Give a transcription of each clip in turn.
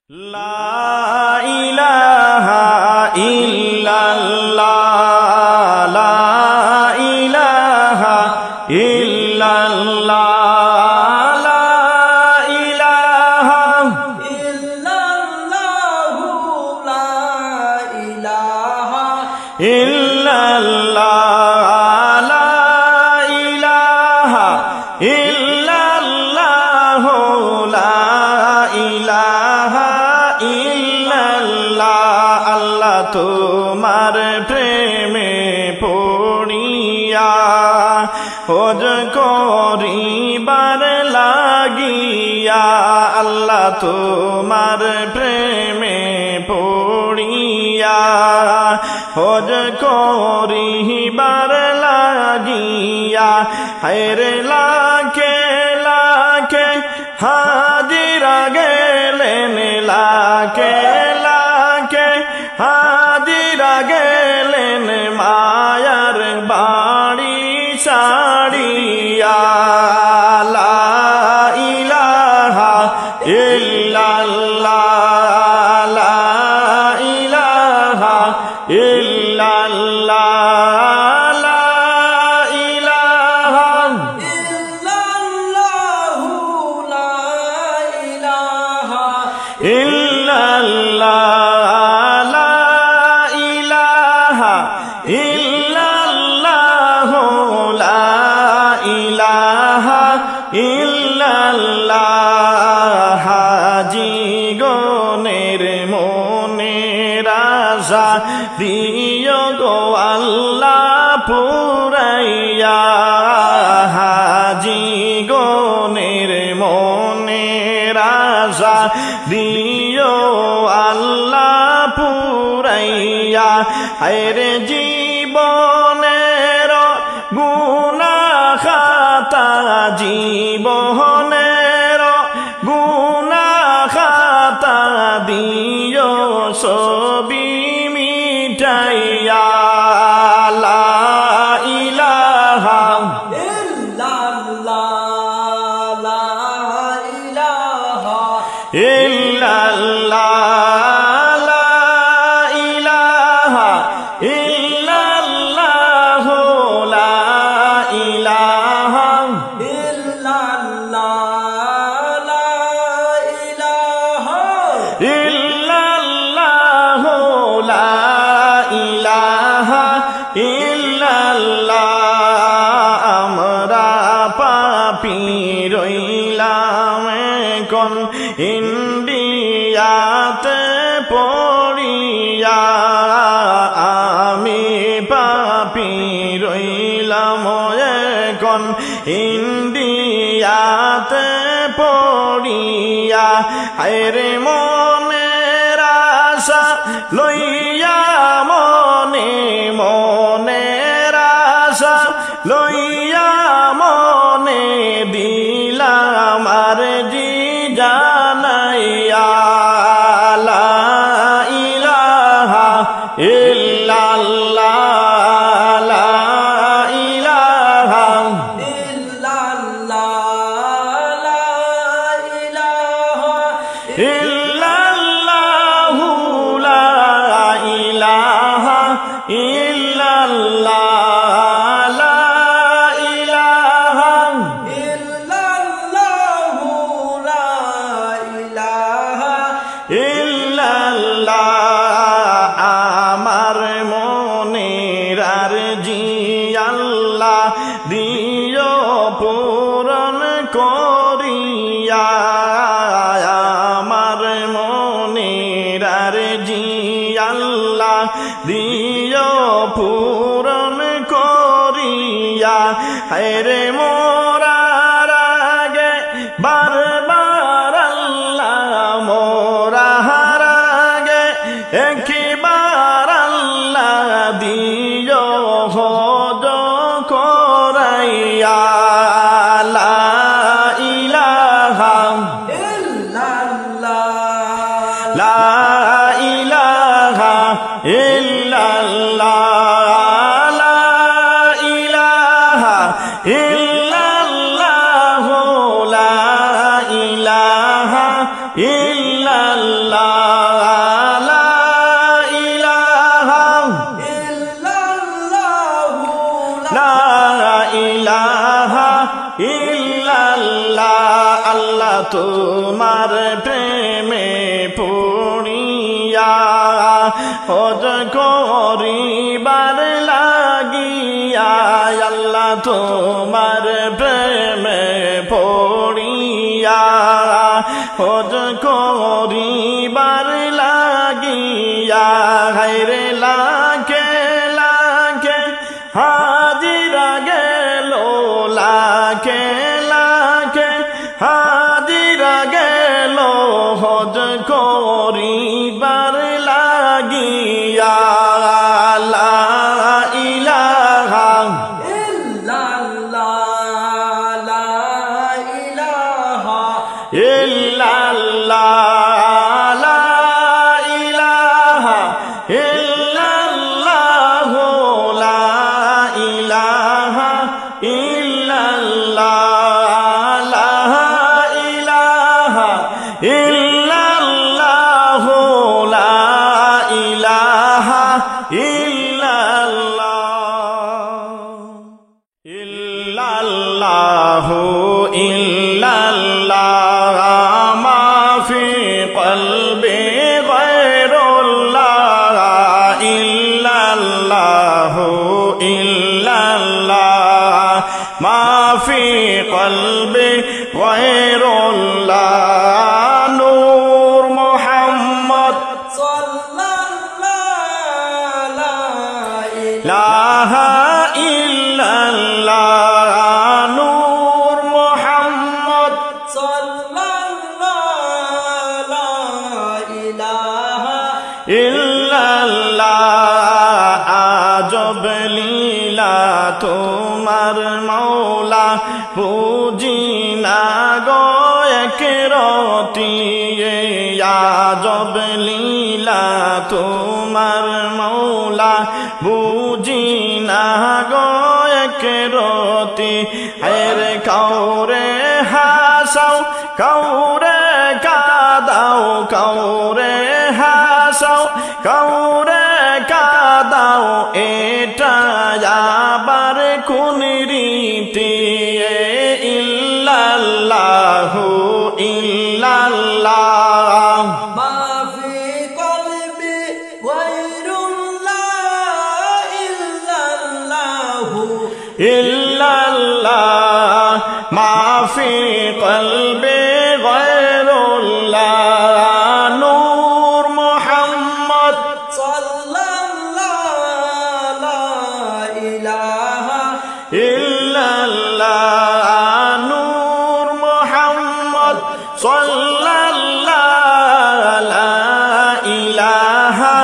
لا إله إلا الله لا إله إلا الله لا إله إلا الله لا إله إلا الله لا إله إلا الله لا إله আল্লাহ তোমার প্রেমে পড়িয়া হজ করিবার লাগিয়া আল্লাহ তোমার প্রেমে পড়িয়া হজ করিবার লাগিয়া হায়রে লাখে লাখে হাজিরা গেলেন লাখে হাজিরা গেলেন মায়ার বাড়ি ছাড়িয়া লা ইলাহা ইল্লাল্লাহ লা ইলাহা ইল্লাল্লাহ লা ইলাহা ইল্লাল্লাহ লা ইলাহা ইল্লাল্লাহ জীবনের মনের আশা দিও গো আল্লাহ পুরাইয়া জীবনের মনের আশা দিও আল্লাহ পুরাইয়া হায়রে জীবনের গুনাহ খাতা জীবনের গুনাহ খাতা দিও সবই মিটাইয়া লা ইলাহা ইল্লাল্লাহ লা ইলাহা ইল্লাল্লাহ আমরা পাপী রইলাম কোন ইন্ডিয়াতে পড়িয়া আমি পাপী রইলাম কোন ইন্ডিয়াতে পড়িয়া হায়রে মনের আশা লইয়া মনে মনের আশা লইয়া মনে দিলাম আর জি জানাইয়া লা ইলাহা ইল্লাল্লাহ লা ইলাহা ইল্লাল্লাহ লা ইলাহা ইল্লাল্লাহ লা ইলাহা ইল্লাল্লাহ আমার মনের আরজি আল্লাহ দিও পূরণ করিয়া আমার মনের আরজি আল্লাহ দিও পূরণ করিয়া হায়রে মোরার আগে বারবার আল্লাহ মোরার আগে একবার আল্লাহ দিও হজ করাইয়া লা ইলাহা ইল্লাল্লাহ লা ইলাহা ইল্লাল্লাহ লা ইলাহা ইল্লাল্লাহ লা ইলাহা ইল্লাল্লাহ তোমার প্রেমে পড়িয়া হজ করিবার লাগিয়া আল্লাহ তোমার প্রেমে পড়িয়া হজ করিবার লাগিয়া হায়রে লাখে লাখে হাজিরা গেল লাখে লাখে হাজিরা গেল হজ করিবার লাগিয়া লা ইলাহা ইল্লাল্লাহ লা ইলাহা ইল্লাল্লাহ লা ইলাহা ইল্লাল্লাহ লা ইলাহা ইল্লাল্লাহ লা ইলাহা ইল্লাল্লাহ লা ইলাহা ইল্লাল্লাহ ইল্লাল্লাহ মা ফি কলবি গায়রুল্লাহ ইল্লাল্লাহ ইল্লাল্লাহ মা ফি কলবি গায়রুল্লাহ নূর মুহাম্মদ সাল্লাল্লাহু লা ইলাহা ইল্লাল্লাহ নূর মুহাম্মদ সাল্লাল্লাহু লা ইলাহা ইল্লাল্লাহ আজব লীলা তোমার মৌলা বুঝি না গো এক রতি আজব লীলা তোমার মৌলা বুঝি না গো এক রতি হেরে কাউরে হাসাও কাউরে কাদাও কাউরে হাসাও কাউরে কাদাও এটা আবার কোন রীতি ইল্লাল্লাহু ইল্লাল্লাহ মা ফি কলবি গায়রুল্লাহ ইল্লাল্লাহু ইল্লাল্লাহ মা ফি কলবি গায়রুল্লাহ নূর মুহাম্মদ সাল্লাল্লাহু লা ইলাহা ইল্লাল্লাহ নূর মুহাম্মদ সাল্লাল্লাহু লা ইলাহা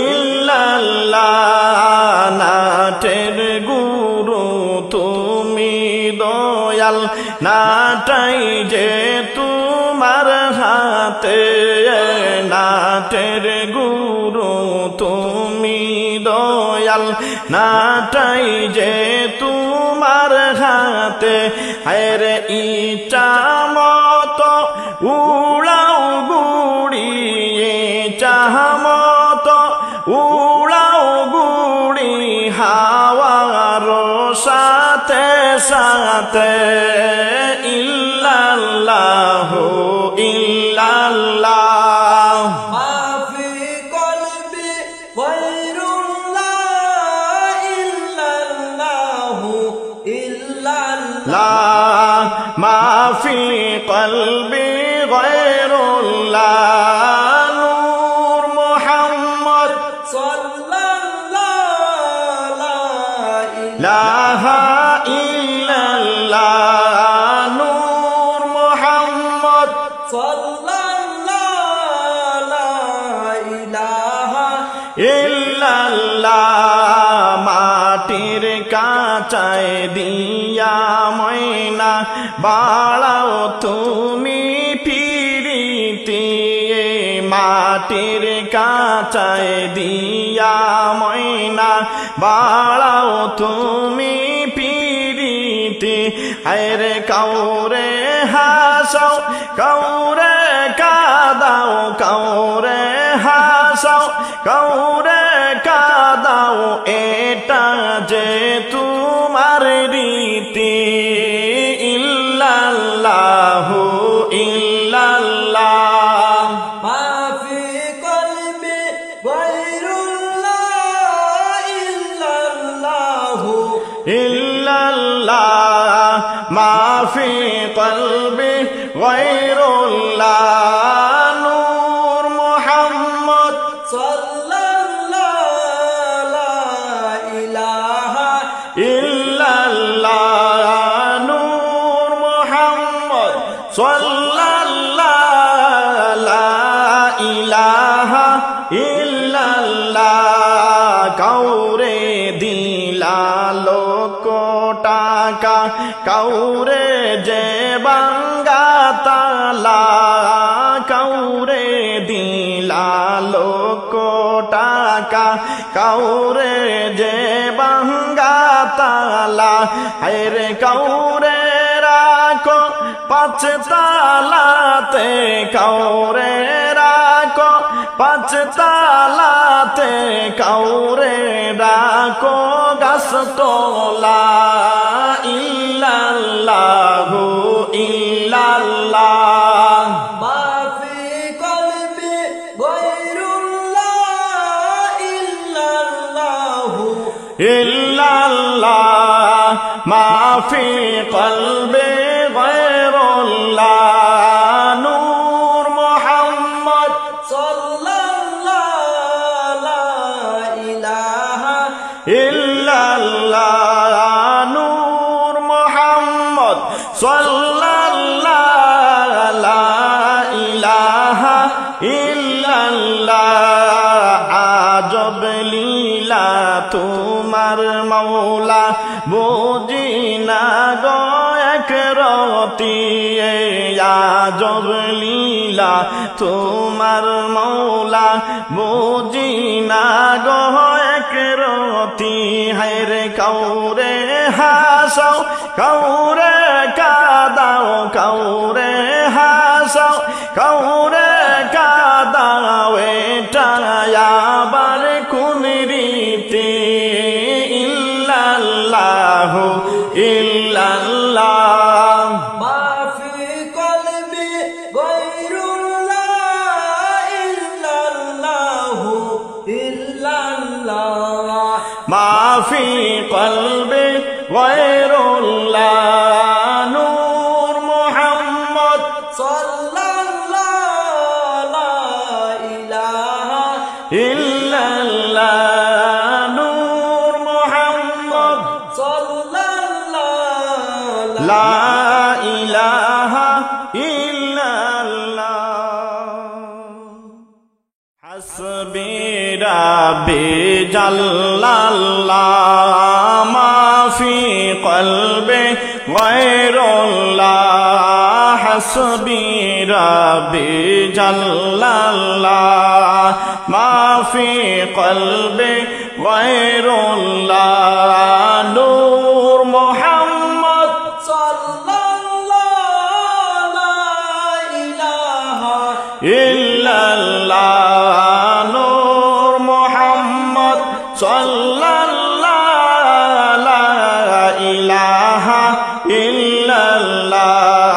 ইল্লাল্লাহ নাটের গুরু তুমি দয়াল নাটাই যে তোমার হাতে নাটের গুরু তুমি দয়াল নাটাই যে তোমার হাতে হায়রে ইটা মতো উড়াও গুড়িয়ে চাহ মতো উড়াও গুড়ি হাওয়ার সাথে সাথে ইল্লাল্লাহু ইল্লাল্লাহ মা ফি কলবি গায়রুল্লাহ ইল্লাল্লাহু ইল্লাল্লাহ মা ফি কলবি গায়রুল্লাহ নূর মুহাম্মদ সাল্লাল্লাহু লা ইলাহা ইল্লাল্লাহ নূর মুহাম্মদ সাল্লাল্লাহু লা ইলাহা ইল্লাল্লাহ মাটির কাঁচায় দিয়া ময়না বাড়াও তুমি পিরিতি মাটির কাঁচায় দিয়া ময়না বাড়াও তুমি পিরিতি হায়রে কাউরে হাসাও কাউরে কাদাও কাউরে হাসাও কাউরে কাদাও এটা যে তোমার রীতি ইল্লাল্লাহু ইল্লাল্লাহ ما في قلبي غير الله نور محمد صلى الله لا إله إلا الله نور محمد صلى الله لا إله إلا الله কাউরে দিলা লক্ষ টাকা কাউরে যে বাঙ্গা তালা কাউরে দিলা লক্ষ টাকা কাউরে যে বাঙ্গা তালা হায়রে কাউরে রাখো পাঁচ তালাতে কাউরে রাখো পাঁচ তালাতে কাউরে রাখো গাছ তোলা ইল্লাল্লাহু ইল্লাল্লাহ ما في قلبي غير الله إلا الله ইল্লাল্লাহ মা ফি কলবি গায়রুল্লাহ নূর মুহাম্মদ صلى الله لا إله ইল্লাল্লাহ নূর মুহাম্মদ সাল্লাল্লাহু লা ইলাহা ইল্লাল্লাহ আজব লীলা তোমার মৌলা বুঝি না গো এক রতি আজব লীলা তোমার মৌলা বুঝি না গো এক রতি হায়রে কাউরে হাসাও কাউরে কাদাও কাউরে হাসাও কাউরে কাদাও এটা আবার কোন রীতি ইল্লাল্লাহু ইল্লাল্লাহ ما في قلبي غير الله إلا الله إلا الله ما في قلبي غير الله نور محمد صلى الله لا إله إلا الله نور محمد صلى الله لا إله إلا الله حسبي ربي جل الله ما في قلبي غير الله حسبي ربي جل الله ما في قلبي غير الله نور محمد صلى الله لا إله إلا الله نور محمد صلى الله لا إله إلا الله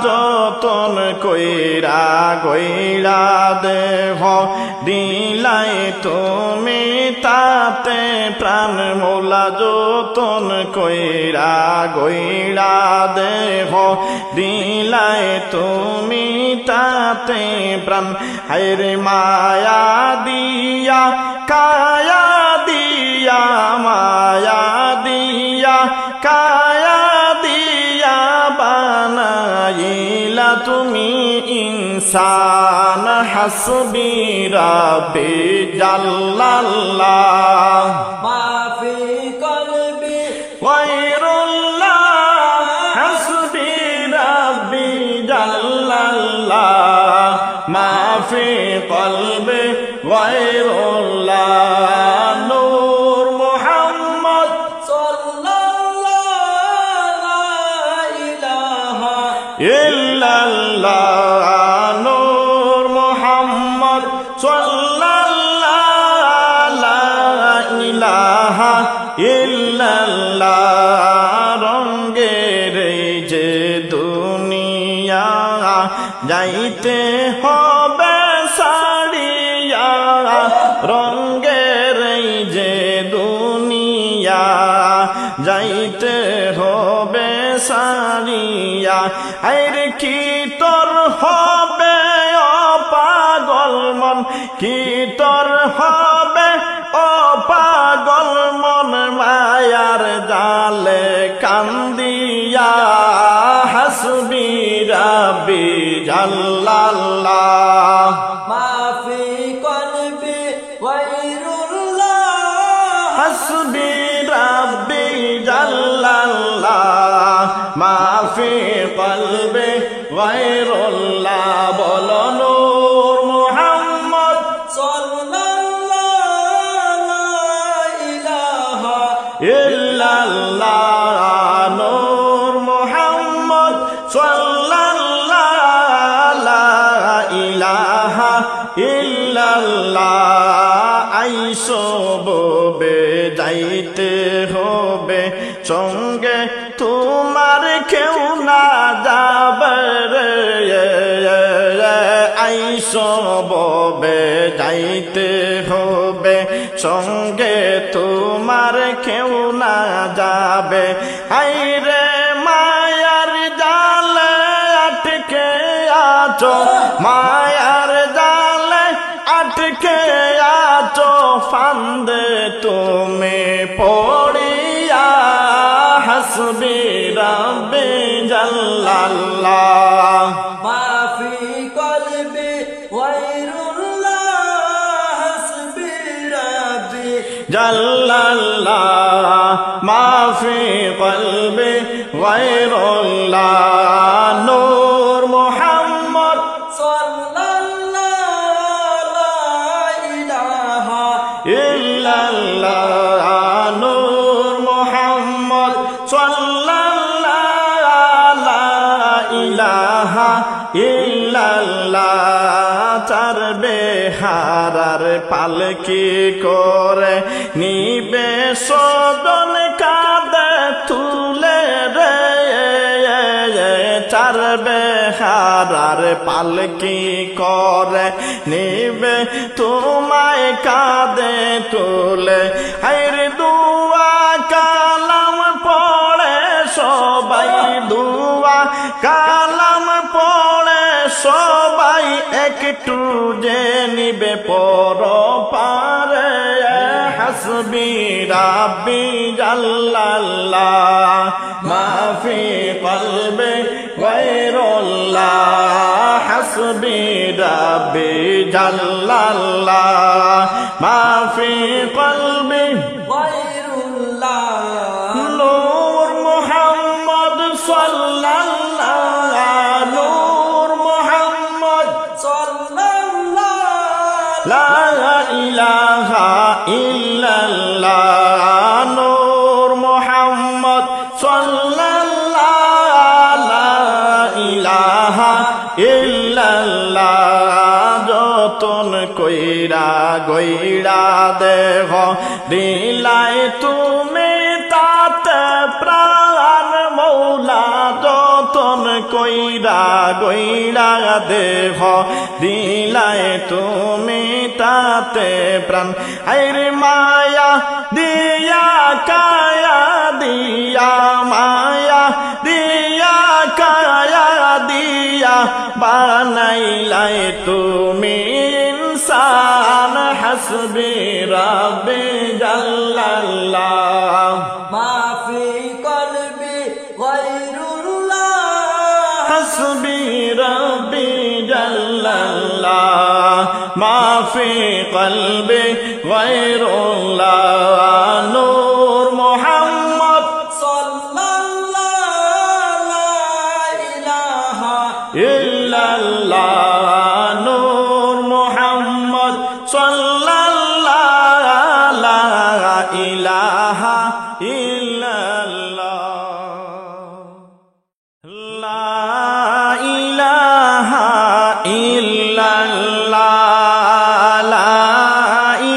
যতন কইরা কইরা দেহ দিলাই তুমি তাতে প্রাণ মোলা যতন কইরা কইরা দেহ দিলাই তুমি তাতে প্রাণ হায়রে মায়া দিয়া কায়া দিয়া মায়া দিয়া কায়া দিয়া বানাইলা তুমি ইনসান হাসবি রাব্বি জাল্লাল্লাহ ما في قلبي গায়রুল্লাহ হাসবি রাব্বি জাল্লাল্লাহ মা ফি কলবি গায়রুল্লাহ নূর মুহাম্মদ صلى الله لا إله ইল্লাল্লাহ নূর মুহাম্মদ সাল্লাল্লাহু লা ইলাহা ইল্লাল্লাহ রঙ্গের যে দুনিয়া যাইতে হবে সাড়িয়া রঙ্গের যে দুনিয়া যাইতে হবে সাড়িয়া আইরে কি তোর হবে ও পাগল মন, কি তোর হবে ও পাগল মন, মায়ার জালে কান্দিয়া হাসবি রাব্বি জাল্লাল্লাহ। মাফি কলবি গায়রুল্লাহ, হাসবি রাব্বি জাল্লাল্লাহ, মাফি কলবে গায়রুল্লাহ। বলো নূর মুহাম্মদ সাল্লাল্লাহু লা ইলাহা ইল্লাল্লাহ, নূর মুহাম্মদ সাল্লাল্লাহু লা ইলাহা ইল্লাল্লাহ। আইসো ববে যাইতে হবে সঙ্গে তোমার কেউ না যাবে রে, আইসো ববে যাইতে হবে সঙ্গে তোমার কেউ না যাবে। আইরে মায়ার জালে আটকে আছো, মায়ার জালে আটকে আছো, ফান্দে তুমি পড়িয়া হাসবি রাব্বি জাল্লাল্লাহ। মাফি কলবি গায়রুল্লাহ, হাসবি রাব্বি জাল্লাল্লাহ, মাফি কলবি গায়রুল্লাহ। নূর মুহাম্মদ সাল্লাল্লাহু লা ইলাহা ইল্লাল্লাহ, নূর মুহাম্মদ সাল্লাল্লাহু লা ইলাহা ইল্লাল্লাহ। চার বেহারার পালকি করে নিবে সদন কাঁধে তুলে রে, চার বেহারার পালকি করে নিবে তোমায় কাঁধে তুলে। হায়রে দুয়া কালাম পড়ে সবাই, দুয়া কালাম পড়ে সবাই, একটু যে নিবে পর পারে হাসবি রাব্বি জাল্লাল্লাহ, মাফি কলবে গায়রুল্লাহ। হাসবি রাব্বি জাল্লাল্লাহ, মাফি কলবে গায়রুল্লাহ। নূর মুহাম্মদ সাল্লাল্লাহ, নূর মুহাম্মদ সাল্লাল্লাহু লা ইলাহা ইল্লাল্লাহ, নূর মুহাম্মদ সাল্লাল্লাহু লা ইলাহা ইল্লাল্লাহ। যতন কইরা গইরা দেহ দিলাই তুমি তাতে প্রাণ মৌলা, যতন কইরা গইরা দেহ দিলাই তুমি তাতে প্রাণ। আইরে মায়া দিয়া কায়া দিয়া, মায়া দিয়া কায়া দিয়া, বানাইলাই তুমি ইনসান হাসবি রাব্বি জাল্লাল্লাহ। মাফি কলবি গায়রুল্লাহ, হাসবি রাব্বি জাল্লাল্লাহ, মাফি কলবি গায়রুল্লাহ। নূর মুহাম্মদ সাল্লাল্লাহু লা ইলাহা ইল্লাল্লাহ, নূর মুহাম্মদ সাল্লাল্লাহু লা ইলাহা ইল্লাল্লাহ, লা ইলাহা ইল্লাল্লাহ, লা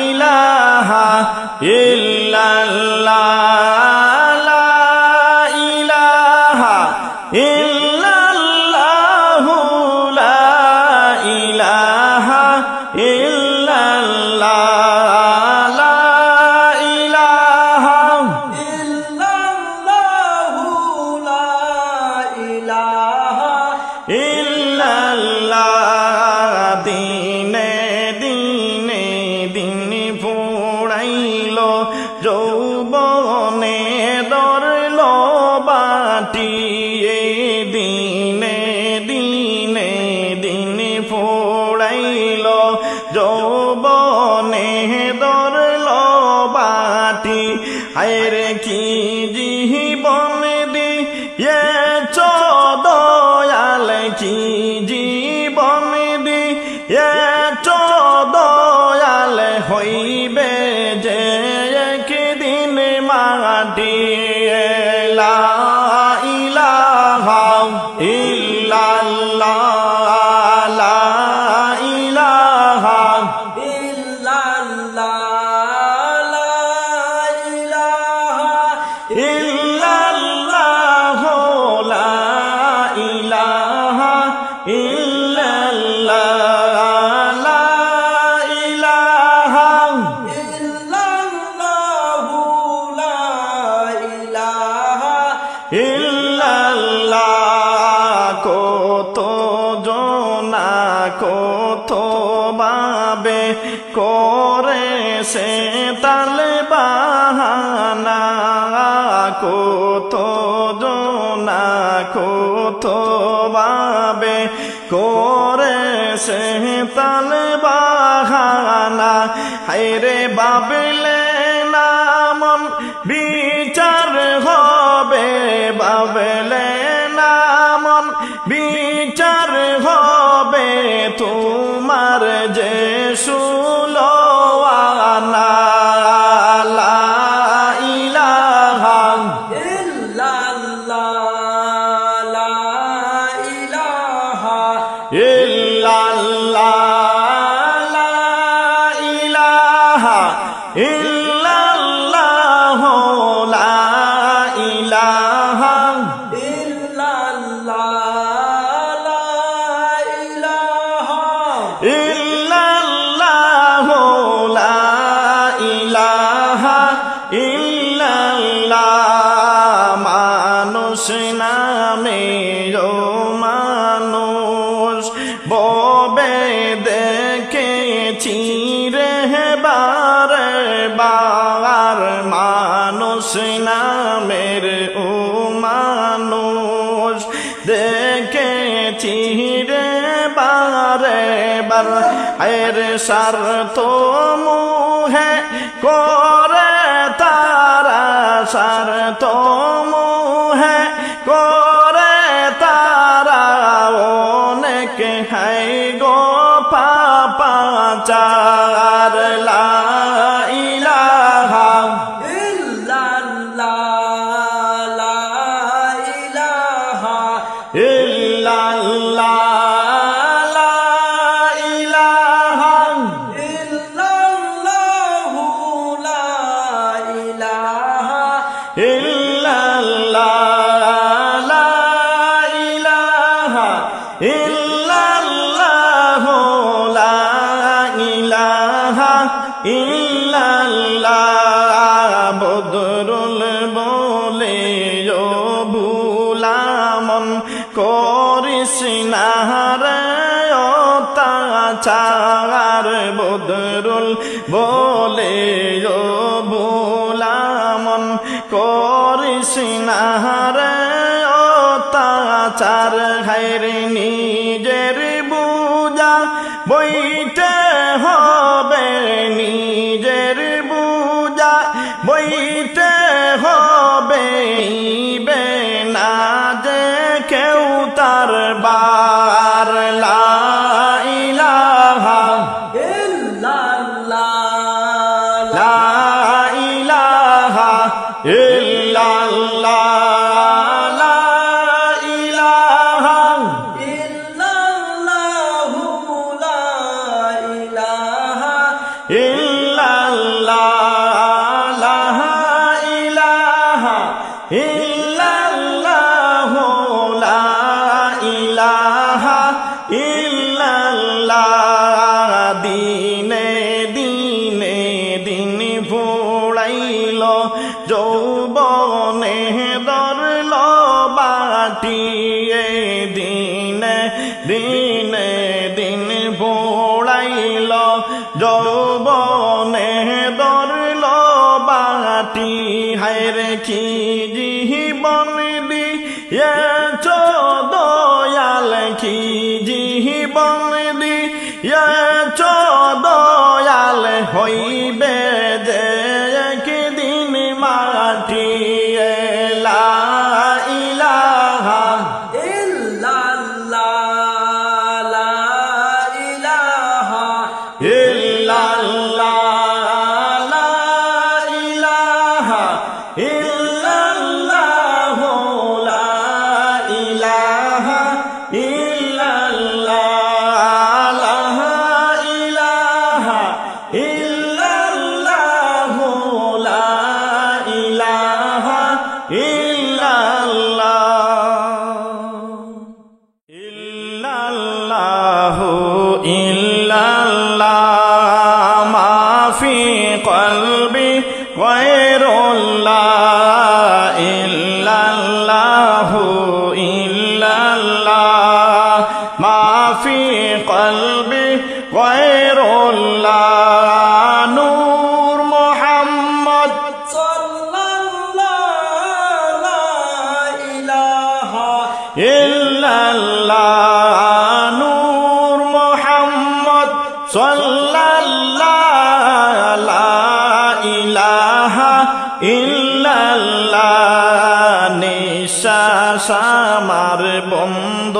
ইলাহা ইল্লাল্লাহ, লা ইলাহা ইল্লাল্লাহু, লা ইলাহা ইল্লাল্লাহ। যৌবনে ধরল বাটি হায়রে কি জীবন দিয়েছ দয়াল কি জীবন দিয়েছ দয়াল হইবে যে একদিন মাটি লা ইলাহা ইল্লাল্লাহ লা ইলাহা ইল্লাল্লাহ লা ইলাহা ইল্লাল্লাহ লা ইলাহা ইল্লাল্লাহ কত জনা কত ভাবে করে সে তালে বাহানা কত জনা কত ভাবে করে সে তালে বাহানা হায়রে বাবলে নামন বিচার হবে বাবলে নামন বিচার হবে তোমার যে সুলোয়ানা লা ইলাহা ইল্লাল্লাহ লা ইলাহা ইল্লাল্লাহ লা ইলাহা ইল্লাল্লাহ লা ইলাহা ইল্লাল্লাহ মানুষ নামে ও মানুষ ববে দেখেছি রে বারে বার মানুষ নামের ও মানুষ দেখেছি রে বারে বার এর স্বার্থ মুহে করে তারা স্বার্থ মুহে করে তারা অনেক হাই গো পাপাচার লা ইলাহা ইল্লাল্লাহ লা ইলাহা ইল্লাল্লাহ লা ইলাহা ইল্লাল্লাহ লা ইলাহা ইল্লাল্লাহ বদরুল বলে ও ভুলামন করিস না রে অত্যাচার বদরুল বলে ও ভুলামন করিস না রে অত্যাচার হায়রে নিজের বুঝা বইতে হবে নিজের বুঝা বইতে হবে বে না যে কেউ তার বার লা ইলাহা লা ইলাহা ইল্লাল্লাহ লা ইলাহা ইল্লাল্লাহ লা ইলাহা ইল্লাল্লাহ লা ইলাহা ইল্লাল্লাহ দিনে দিনে দিন ফুড়াইল যৌবনে ধরল বাটি দিনে দিনে দিন ফুড়াইল যৌবনে ধরল বাটি হায়রে কি জীবন দিয়েছ দয়াল কি জীবন দিয়েছ হইবে যে একদিন মাটি লা ইলাহা নিঃশ্বাস আমার বন্ধ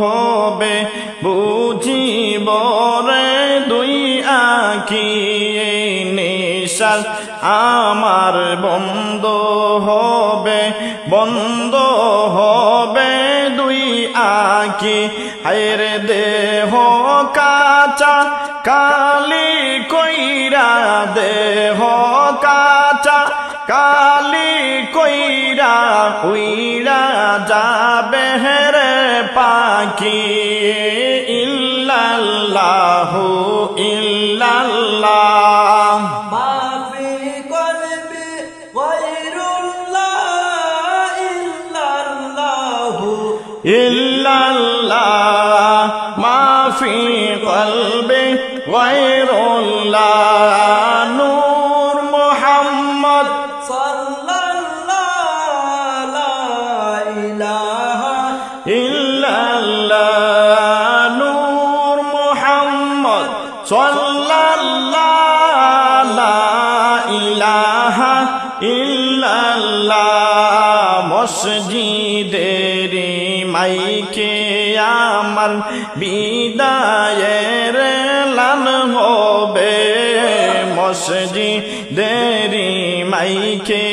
হবে বুঝিব রে দুই আঁখি নিঃশ্বাস আমার বন্ধ হবে দুই আঁখি হায়রে দেহ কাঁচা কালি কইরা দেহ কাঁচা কালি কইরা উইরা যাবে রে পাখি ইল্লাল্লাহু ইল্লাল্লাহ মাফি কলবি গায়রুল্লাহ ইল্লাল্লাহু ইল্লাল্লাহ মাফি কলবি গায়রুল্লাহ নূর মুহাম্মদ মসজিদের মাইকে আমার বিদায়ের লান হবে মসজিদের মাইকে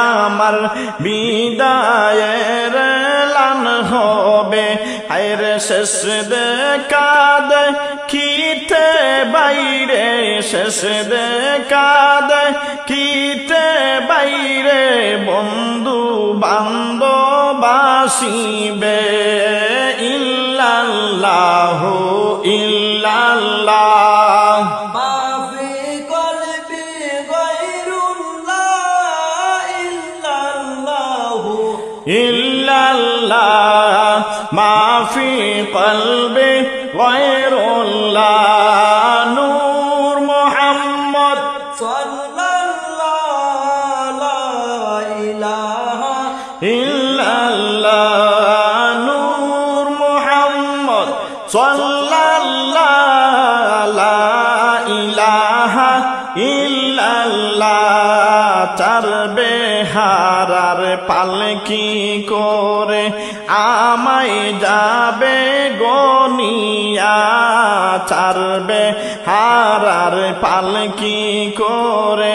আমার বিদায়ের লান হবে হায়র শেষ দেখাদ খিতে বাইরে শেষ দেখাদ খিতে বাইরে বন্ধু বান্ধব আসিবে ইল্লাল্লাহু ইল্লাল্লাহ মাফি কলবি গায়রুল্লাহ ইল্লাল্লাহু ইল্লাল্লাহ মাফি কলবি গায়রুল্লাহ নূর মুহাম্মদ ইল্লাল্লাহ নূর মুহাম্মদ সাল্লাল্লাহু লা ইলাহা ইল্লাল্লাহ চার বেহারার পালকি করে আমায় যাবে গনিয়া চার বেহারার পালকি করে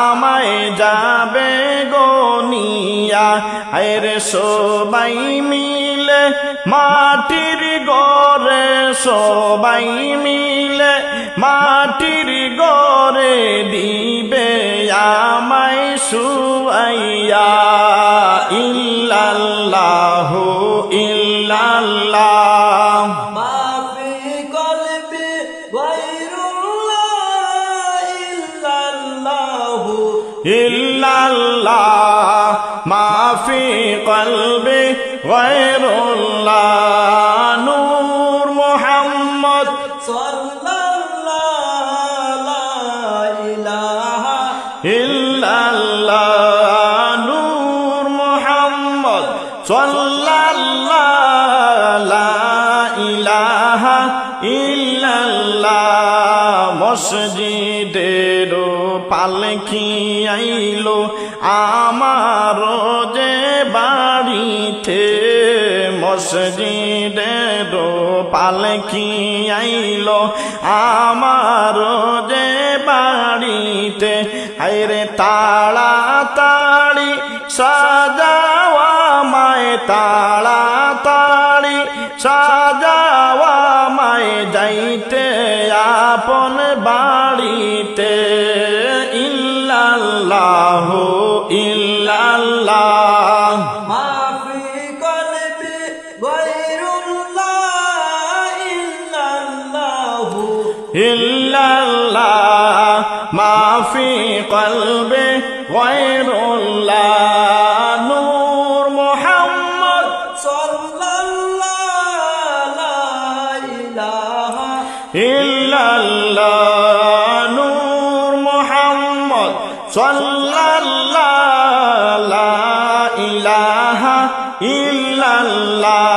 আমায় যাবে গনিয়া আরে সবাই মিলে মাটির ঘরে সবাই মিলে মাটির ঘরে দিবে আমায় শুয়াইয়া ইল্লাল্লাহু ইল্লাল্লাহ মাফি কলবি গায়রুল্লাহ ইল্লাল্লাহু ইল্লাল্লাহ মাফি কলবি গায়রুল্লাহ নূর মুহাম্মদ সাল্লাল্লাহু ইলাহা ইল্লাল্লাহ নূর মুহাম্মদ সাল্লাল্লাহু লা ইলাহা ইল্লাল্লাহ মসজিদের পালকি আইলো আমার যে বাড়িতে মসজিদের পালকি আইলো আমার যে বাড়িতে আইরে তাড়াতাড়ি সাজাওয়া মায় তাড়াতাড়ি সাজাওয়া মায় যাইতে আপন বাড়িতে ইল্লাল্লাহু ইল্লাল্লাহ মাফি কলবি গায়রুল্লাহ ইল্লাল্লাহু ইল্লাল্লাহ মাফি কলবে গায়রুল্লাহ নূর মুহাম্মদ সাল্লাল্লাহু লা ইলাহা ইল্লাল্লাহ নূর মুহাম্মদ সাল্লাল্লাহু লা ইলাহা ইল্লাল্লাহ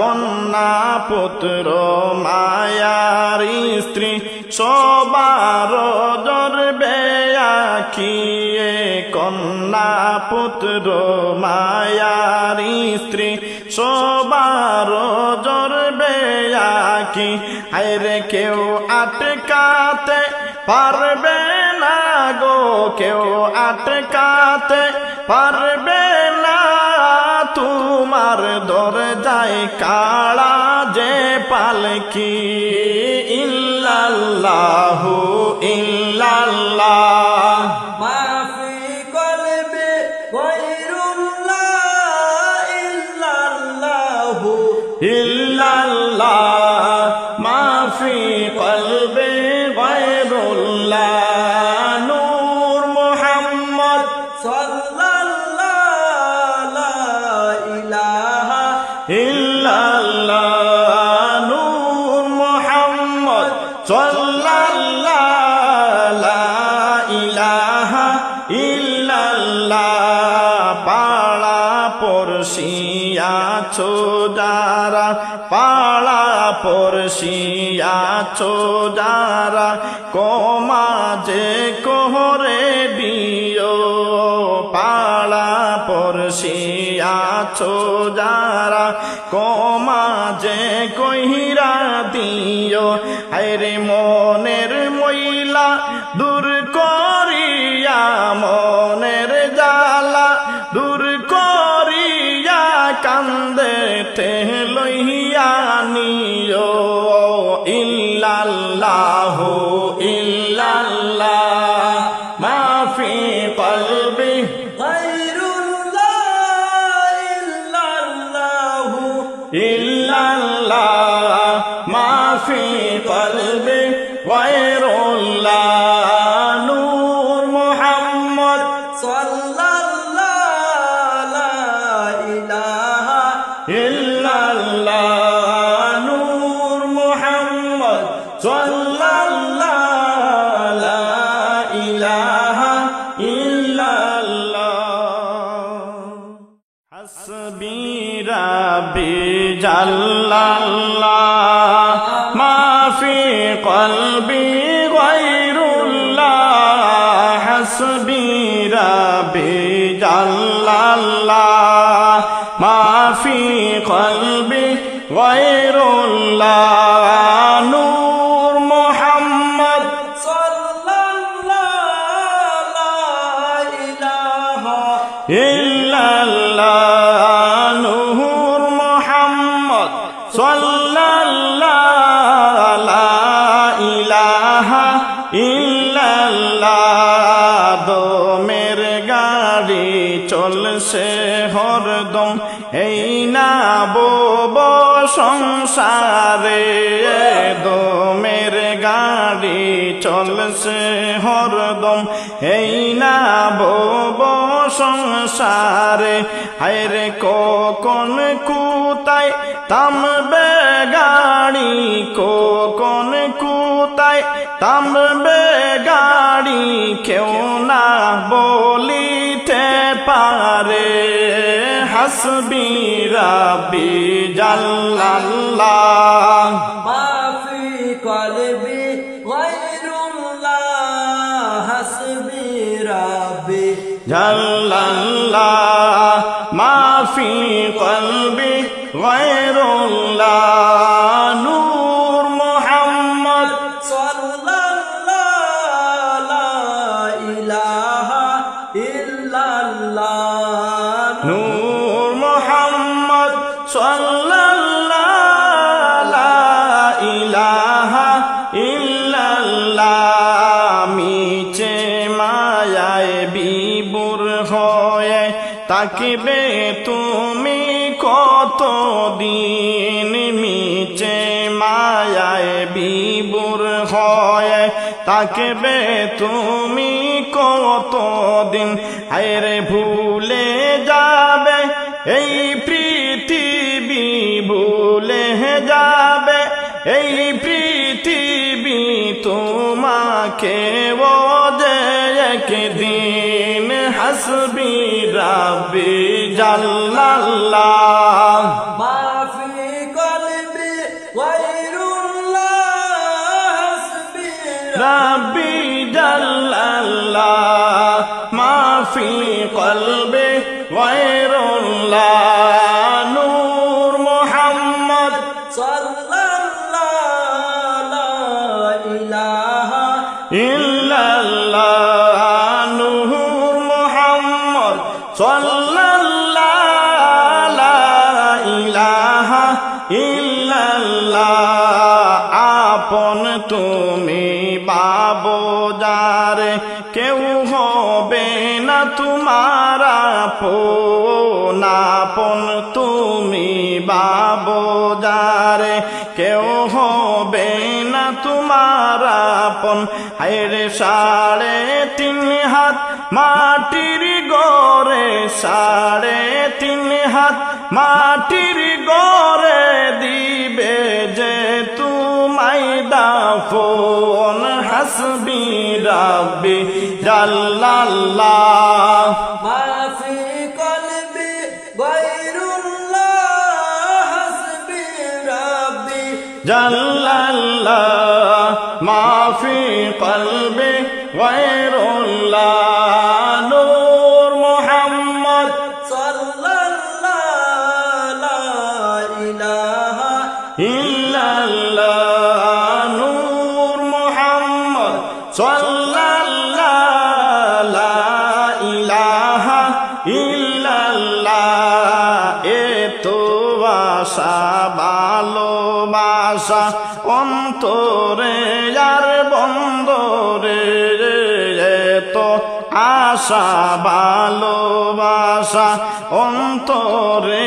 কন্যা পুত্র মায়ার স্ত্রী সবার জরবে আখিয়ে কন্যা পুত্র মায়ার স্ত্রী সবার জরবে আখি আইরে কেউ আটকাতে পারবে না গো কেউ আটকাতে পারবে না তোমার দরজায় কাড়া যে পালকি ইল্লাল্লাহু ইল্লাল্লাহ মাফি কলবি গায়রুল্লাহ ইল্লাল্লাহু ইল্লাল্লাহ মাফি কলবে গায়রুল্লাহ নূর মুহাম্মদ সাল্লাল্লাহু লা ইলাহা ইল্লাল্লাহ নূর মুহাম্মদ সাল্লাল্লাহু লা ইলাহা ইল্লাল্লাহ পাড়া পড়শিয়া ছোদারা পাড়া পড়শিয়া ছোদারা কমাজে কোহরে দিও পাড়া পড়শিয়া ছোদারা কমাজে কইরা দিও আইরে মনের ময়লা দূর করিয়া মনের জ্বালা দূর করিয়া কান্দে লইয়া নিও ইল্লাল্লাহু ইল্লাল্লাহ মাফি কলবি গায়রুল্লাহ ইল্লাল্লাহু ইল্লাল্লাহ মাফি কলবি গায়রুল্লাহ নূর মুহাম্মদ সাল্লাল্লাহু লা ইলাহা ইল্লাল্লাহ নূর মুহাম্মদ সাল্লাল্লাহু লা ইলাহা ইল্লাল্লাহ হাসবি রাব্বি জাল্লাল্লাহ মাফি কলবি গায়রুল্লাহ হাসবি রাব্বি জাল্লাল্লাহ মাফি কলবি গায়রুল্লাহ নূর মুহাম্মদ সাল্লাল্লাহু লা ইলাহা ইল্লাল্লাহ নূর মুহাম্মদ সাল্লাল্লাহু লা ইলাহা ইল্লাল্লাহ দমের গাড়ি চলছে হরদম এই না বব সংসারে দমের গাড়ি চলছে হরদম এই না বব সংসারে হায়রে কোন কুতায় থামবে গাড়ি কোন কুতায় থামবে গাড়ি কেউ না বলিতে পারে হাসবি রাব্বি জাল্লাল্লাহ মাফি কলবি গায়রুল্লাহ হাসবি রাব্বি জাল্লাল্লাহ মা ফি কলবি গায়রুল্লাহ নূর মুহাম্মদ সাল্লাল্লাহু লা ইলাহা ইল্লাল্লাহ নূর মুহাম্মদ সাল্লাল্লাহু লা ইলাহা ইল্লাল্লাহ মিছে মায়ায় বিবুর হয়ে তাকিবে তুমি কতদিন মিছে মায়ায় বিবুর হয়ে তাকিবে তুমি কতদিন হায়রে ভুলে যাবে এই পৃথিবী ভুলে যাবে এই পৃথিবী তোমাকে ও যে একদিন হাসবি রাব্বি জাল্লাল্লাহ মা ফি কলবি গায়রুল্লাহ হাসবি রাব্বি জাল্লাল্লাহ মা ফি কলবি গায়রুল্লাহ নূর মুহাম্মদ সাল্লাল্লাহু লা ইলাহা ইল্লাল্লাহ নূর মুহাম্মদ সাল্লাল্লাহু লা ইলাহা ইল্লাল্লাহ আপন তুমি বাবো যারে কেউ হবে না তোমার আপন আপন তুমি বাবো যারে কেউ হবে না তোমার আপন হায়রে 3.5 হাত মাটির গড়ে 3.5 হাত মাটির গড়ে দিবে যে তোমায় দাফন হাসবি রাব্বি জাল্লাল্লাহ মা ফি কলবি গায়রুল্লাহ হাসবি রাব্বি জাল্লাল্লাহ মা ফি কলবি গায়রুল্লাহ নূর মুহাম্মদ সাল্লাল্লাহু লা ইলাহা ইল্লাল্লাহ নূর মুহাম্মদ সাল্লাল্লাহু লা ইলাহা ইল্লাল্লাহ এতো আশা ভালোবাসা অন্তরে আর বন্দরে এতো আশা ভালোবাসা অন্তরে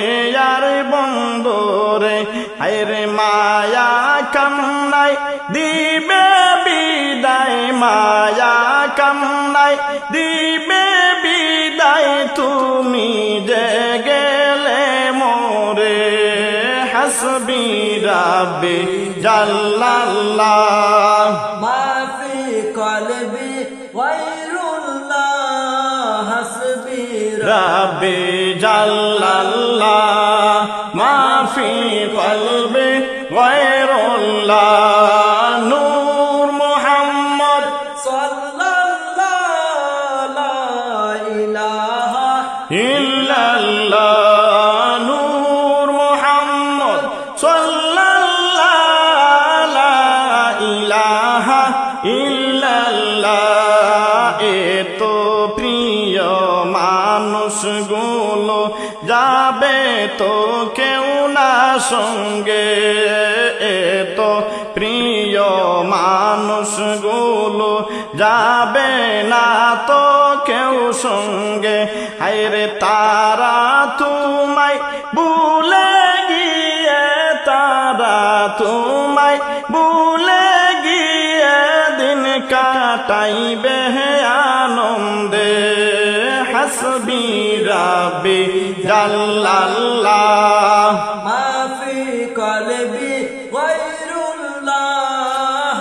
আর বন্দরে হায়রে মায়া কামনায় দিবে বিদায় মায়া কামনায় দিবে বিদায় তুমি যে গেলে মোরে হাসবি রাব্বি জাল্লাল্লাহ মা ফি কলবি গায়রুল্লাহ হাসবি রাব্বি জাল্লাল্লাহ মা ফি কলবি গায়রুল্লাহ নূর মুহাম্মদ সাল্লাল্লাহু লা ইলাহা ইল্লাল্লাহ নূর মুহাম্মদ সাল্লাল্লাহু লা ইলাহা ইল্লাল্লাহ এতো প্রিয় মানুষগুলো যাবে তো কেউ না সঙ্গে এতো প্রিয় মানুষগুলো যাবে না তো কেউ সঙ্গে হায়রে তারা তোমায় ভুলে গিয়ে তারা তোমায় ভুলে গিয়ে দিন কাটাইবে আনন্দে হাসবি রাব্বি জাল্লাল্লাহ মা ফি কলবি গায়রুল্লাহ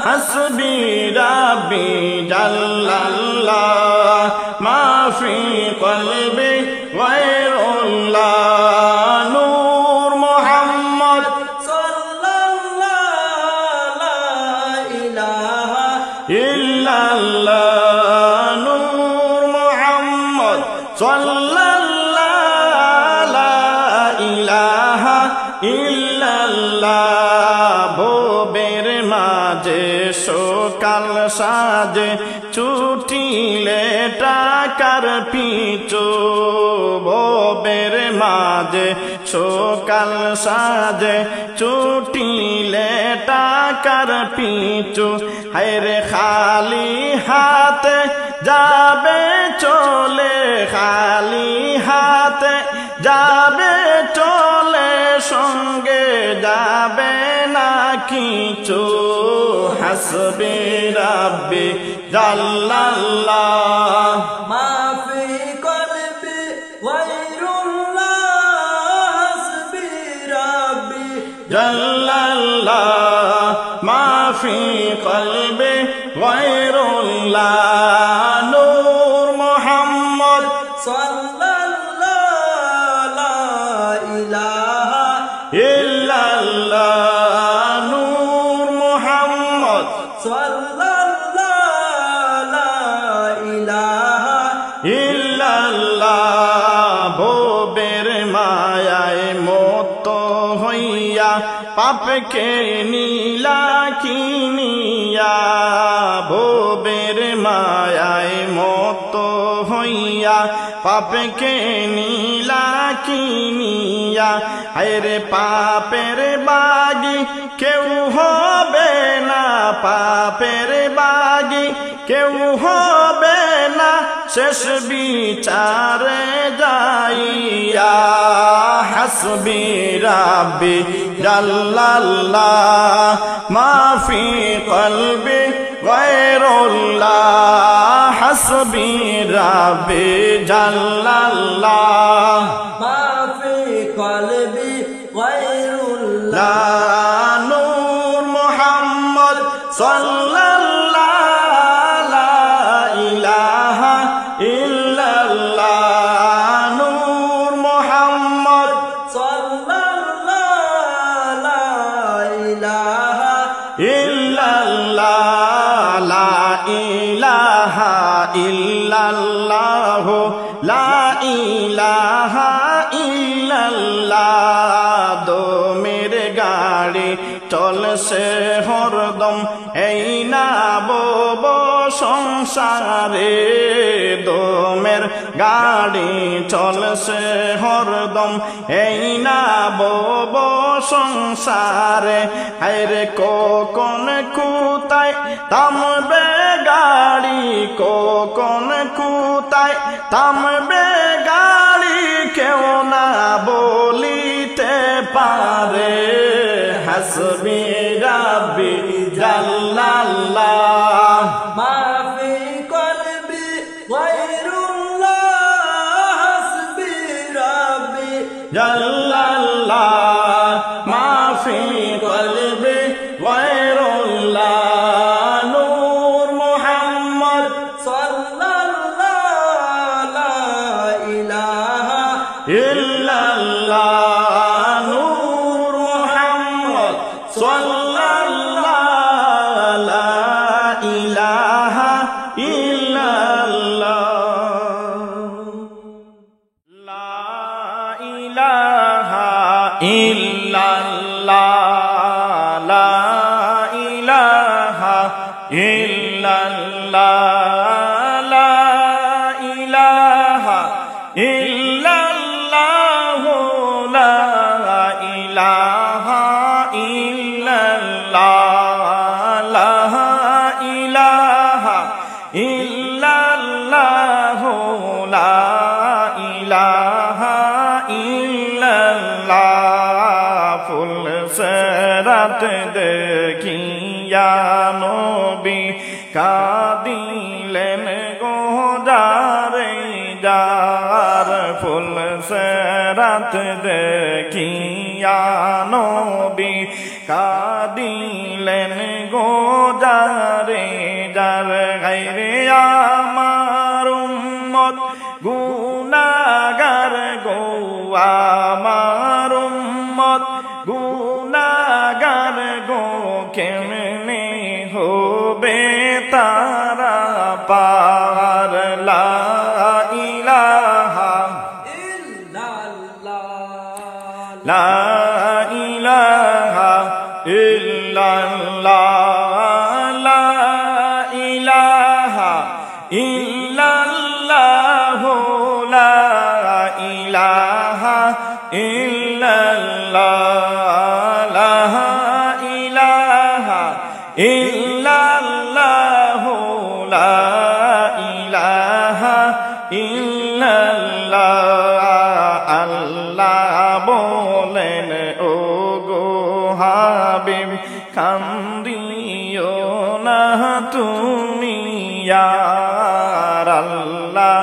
হাসবি রাব্বি জাল্লাল্লাহ মা ফি কলবি গায়রুল্লাহ নূর মুহাম্মদ সাল্লাল্লাহু লা ইলাহা ইল্লাল্লাহ সাজে ছুটিলে টাকার পিছু ভবের মাঝে সকাল সাজে ছুটিলে টাকার পিছু হায়রে খালি হাতে যাবে চলে খালি হাতে যাবে চলে সঙ্গে যাবে না কিছু হাসবি রাব্বি জাল্লাল্লাহ মাফি কলবি গায়রুল্লাহ হাসবি রাব্বি জাল্লাল্লাহ মাফি কলবি গায়রুল্লাহ নূর মুহাম্মদ সাল্লাল্লাহু লা ইলাহা ইল্লাল্লাহ নূর মুহাম্মদ সাল্লাল্লাহু লা ইলাহা ইল্লাল্লাহ ভবের মায়ায় মত হইয়া পাপকে নীলা কিনিয়া ভবের মায়ায় মত হইয়া পাপকে নীলা কিনিয়া হায়রে পাপের বাগি কেউ হবে না পাপের বাগি কেউ হবে না শেষ বিচারে যাইয়া হাসবি রাব্বি জাল্লাল্লাহ মাফি কলবি গায়রুল্লাহ হাসবি রাব্বি জাল্লাল্লাহ মাফি কলবি গায়রুল্লাহ লা নূর মুহাম্মদ সাল্লাল্লাহু লা ইলাহা ইল্লাল্লাহ নূর মুহাম্মদ সাল্লাল্লাহু লা ইলাহা ইল্লাল্লাহ লা ইলাহা ইল্লাল্লাহ লা ইলাহা ইল্লাল্লাহ দমের গাড়ি চলছে হরদম এই না বব সংসারে দমের গাড়ি চলছে হরদম এই না বব সংসারে হায়রে কোন কুতায় থামবে গাড়ি কোন কুতায় থামবে গাড়ি কেউ না বলিতে পারে হাসবি রাব্বি জাল্লাল্লাহ মাফি কলবি গায়রুল্লাহ হাসবি রাব্বি জাল্লাল্লাহ মাফি কলবি গায়রুল্লাহ নূর মুহাম্মদ সাল্লাল্লাহু লা ইলাহা ইল্লাল্লাহ নূর মুহাম্মদ সাল্লাল্লাহু লা ইলাহা ইল্লাল্লাহ লা ইলাহা ইল্লাল্লাহ লা ইলাহা ইল্লাল্লাহ লা ইলাহা ইল্লাল্লাহ লা ইলাহা ইল্লাল্লাহ লা ইলাহা ইল্লাল্লাহ লা ইলাহা ইল্লাল্লাহ ফুল সেরাত দেখিয়া নবী কাঁদিলেন গো যারে যার ফুল সেরাত দেখিয়া নবী কাঁদিলেন গো যারে যার গায়রে আমার উম্মত গুনাহগার গো আমার উম্মত গুনাহগার গো কেমনে হবে তারা পার লা ইলাহা ইল্লাল্লাহ লা ইলাহা ইল্লাল্লাহ লা ইলাহা ইল্লাল্লাহু লা ইলাহা ইল্লাল্লাহ লা ইলাহা ইল্লাল্লাহু লা ইলাহা ইল্লাল্লাহ আল্লাহ বলেন ও গো হাবিব কান্দিও না তুমি ইয়ার আল্লাহ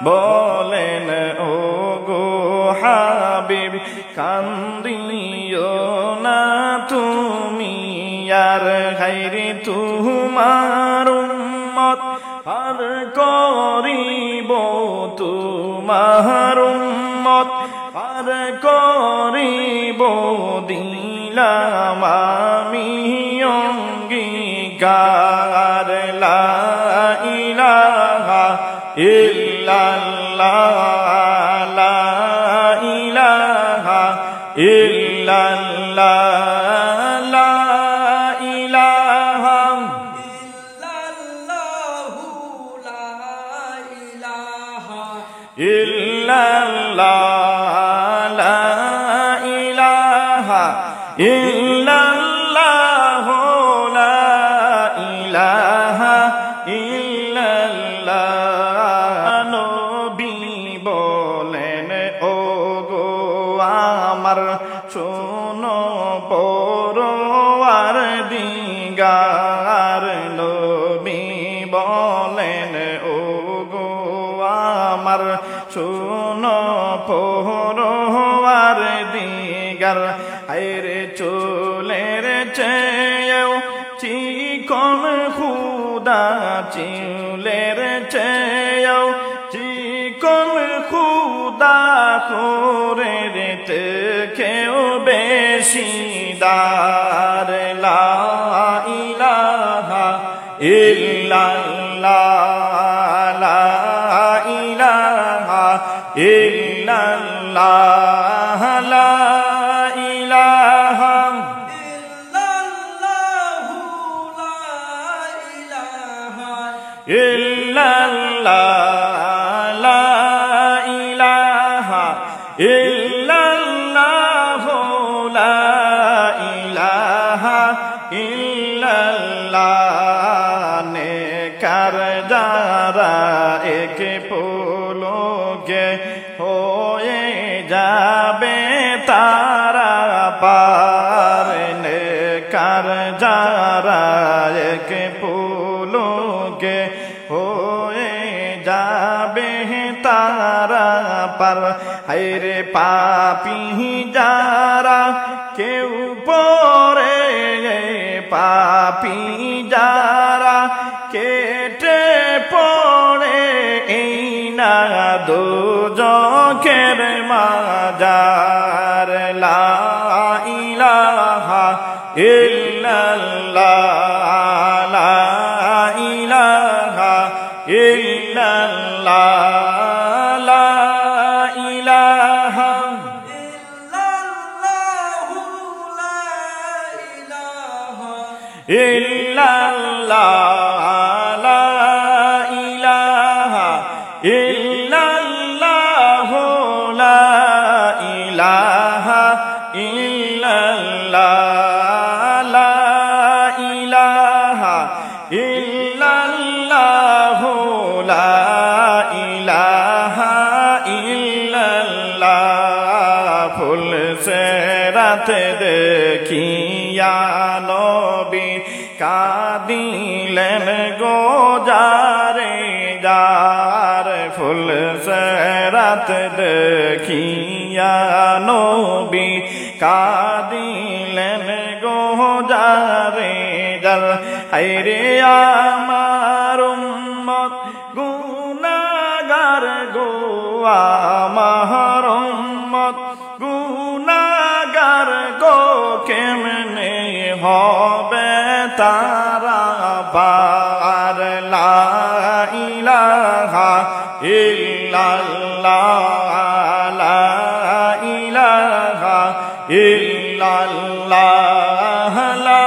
বলেন ও গো হাবিব কান্দিও না তুমি ইয়ার গায়রে তোমার উম্মত আর করিব তোমার উম্মত আর করিব দিলাম আমি অঙ্গীকার লা ইলাহা ইল্লাল্লাহ লা ইলাহা ইল্লাল্লাহ লা ইলাহা ইল্লাল্লাহু লা ইলাহা ইল্লাল্লাহ লা ইলাহা ইল্লাল্লাহ লা ইলাহা ইল্লাল্লাহ নবী বলেন ও গো আমার শোনো পরওয়ার দিগার নবী বলেন ও গো আমার শোনো পরওয়ার দিগার আইরে চুলের চেয়েও চিকন খুদা চুলের চেয়েও চিকন খুদা করে রেতে কেউ বেশি দার লা ইলাহা ইল্লাল্লাহ লা ইলাহা ইল্লাল্লাহ লা ইলাহা ইল্লাল্লাহু লা ইলাহা ইল্লাল্লাহ লা ইলাহা ইল্লাল্লাহ লা ইলাহা ইল্লাল্লাহ নেকার যারা এক পলকে হয়ে যাবে তারা পার নেকার যারা এক পলকে হয়ে যাবে তারা পার হায়রে পাপী যারা কেউ পরে পাপী যারা কেটে পড়ে এই না দুজকের মাজার লা ইলাহা ইল্লাল্লাহ লা ইলাহা ইল্লাল্লাহ লা ইলাহা ইল্লাল্লাহু লা ইলাহা ইল্লাল্লাহ লা ইলাহা ইল্লাল্লাহ লা ইলাহা ইল্লাল্লাহ লা ইলাহা ইল্লাল্লাহ লা ইলাহা ইল্লাল্লাহ ফুল সে রাত দেখিয়া নবী কাঁদিলেন গো যারে যার ফুল সে রাত দেখিয়া নবী কাঁদিলেন গো যারে যার হায়রে আমার উম্মত গুনাহগার গো আমার উম্মত গুনাহগার গো কেমনে হবে তারা পার লা ইলাহা ইল্লাল্লাহ লা ইলাহা ইল্লাল্লাহ লা